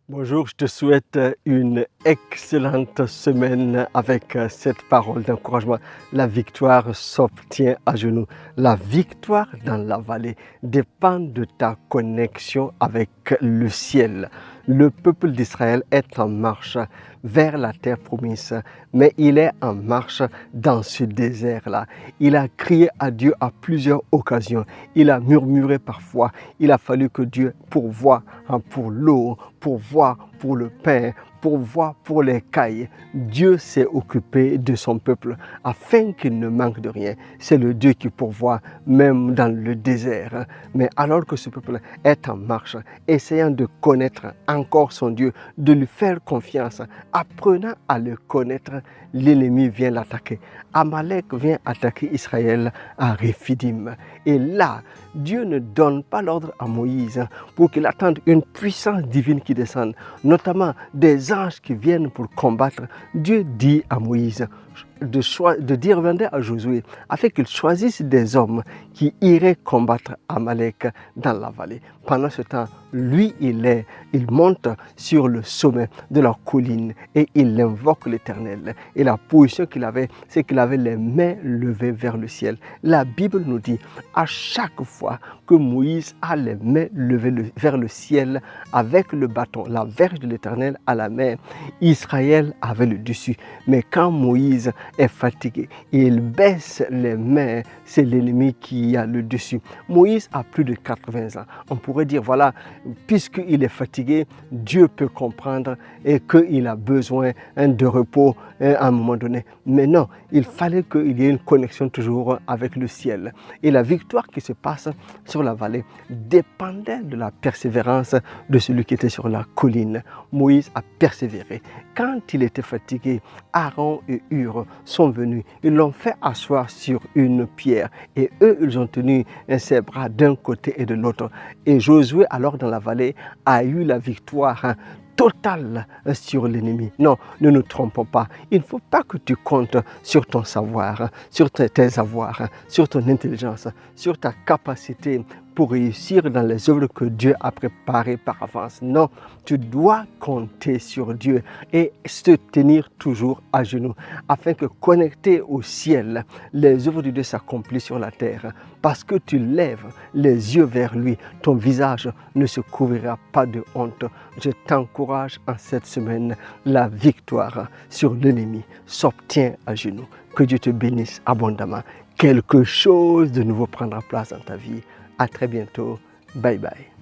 Bonjour, je te souhaite une excellente semaine avec cette parole d'encouragement. La victoire s'obtient à genoux. La victoire dans la vallée dépend de ta connexion avec le ciel. Le peuple d'Israël est en marche vers la terre promise, mais il est en marche dans ce désert-là. Il a crié à Dieu à plusieurs occasions. Il a murmuré parfois. Il a fallu que Dieu pourvoie pour l'eau, pourvoie pour le pain, pourvoie pour les cailles. Dieu s'est occupé de son peuple afin qu'il ne manque de rien. C'est le Dieu qui pourvoit même dans le désert. Mais alors que ce peuple est en marche, essayant de connaître encore son Dieu, de lui faire confiance, apprenant à le connaître, l'ennemi vient l'attaquer. Amalek vient attaquer Israël à Réphidim. Et là, Dieu ne donne pas l'ordre à Moïse pour qu'il attende une puissance divine qui descende, notamment des anges qui viennent pour combattre. Dieu dit à Moïse de dire à Josué afin qu'il choisisse des hommes qui iraient combattre Amalek dans la vallée. Pendant ce temps, lui, il monte sur le sommet de la colline et il invoque l'Éternel. Et la position qu'il avait, c'est qu'il avait les mains levées vers le ciel. La Bible nous dit, à chaque fois que Moïse a les mains levées vers le ciel avec le bâton, la verge de l'Éternel à la main, Israël avait le dessus. Mais quand Moïse est fatigué et il baisse les mains, c'est l'ennemi qui a le dessus. Moïse a plus de 80 ans. On pourrait dire, voilà, puisqu'il est fatigué, Dieu peut comprendre et qu'il a besoin de repos à un moment donné. Mais non, il fallait qu'il y ait une connexion toujours avec le ciel. Et la victoire qui se passe sur la vallée dépendait de la persévérance de celui qui était sur la colline. Moïse a persévéré. Quand il était fatigué, Aaron et Hur sont venus. Ils l'ont fait asseoir sur une pierre et eux, ils ont tenu ses bras d'un côté et de l'autre. Et Josué, alors dans la vallée, a eu la victoire totale sur l'ennemi. Non, ne nous trompons pas. Il ne faut pas que tu comptes sur ton savoir, sur tes avoirs, sur ton intelligence, sur ta capacité pour réussir dans les œuvres que Dieu a préparées par avance. Non, tu dois compter sur Dieu et se tenir toujours à genoux afin que connecté au ciel, les œuvres de Dieu s'accomplissent sur la terre. Parce que tu lèves les yeux vers lui, ton visage ne se couvrira pas de honte. Je t'encourage en cette semaine, la victoire sur l'ennemi s'obtient à genoux. Que Dieu te bénisse abondamment. Quelque chose de nouveau prendra place dans ta vie. À très bientôt. Bye bye.